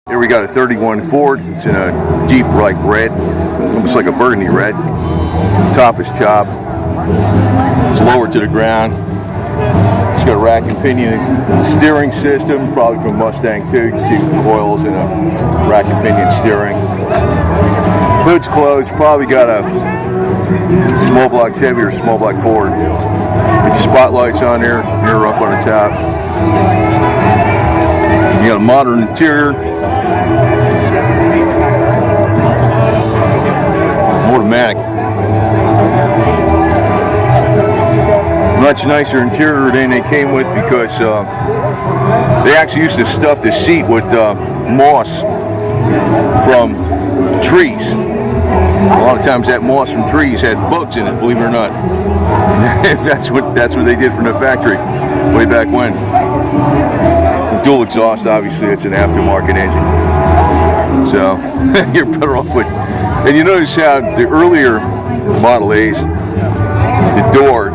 Here we got a 31 Ford. It's in a deep like red, almost like a burgundy red. Top is chopped. It's lowered to the ground. It's got a rack and pinion steering system, probably from Mustang too. You can see the coils and a rack and pinion steering. Hood's closed. Probably got a small block Chevy or small block Ford. With the spotlights on there, mirror up on the top. You got a modern interior. Automatic. Much nicer interior than they came with because they actually used to stuff the seat with moss from trees. A lot of times that moss from trees had bugs in it, believe it or not. that's what they did from the factory way back when. Dual exhaust, obviously, it's an aftermarket engine. So you're better off with. And you notice how the earlier Model A's, the door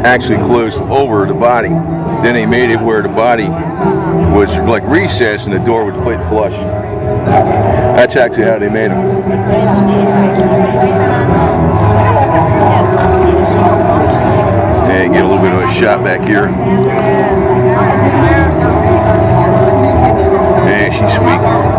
actually closed over the body. Then they made it where the body was like recessed and the door would fit flush. That's actually how they made them. And get a little bit of a shot back here. Yeah, she's sweet.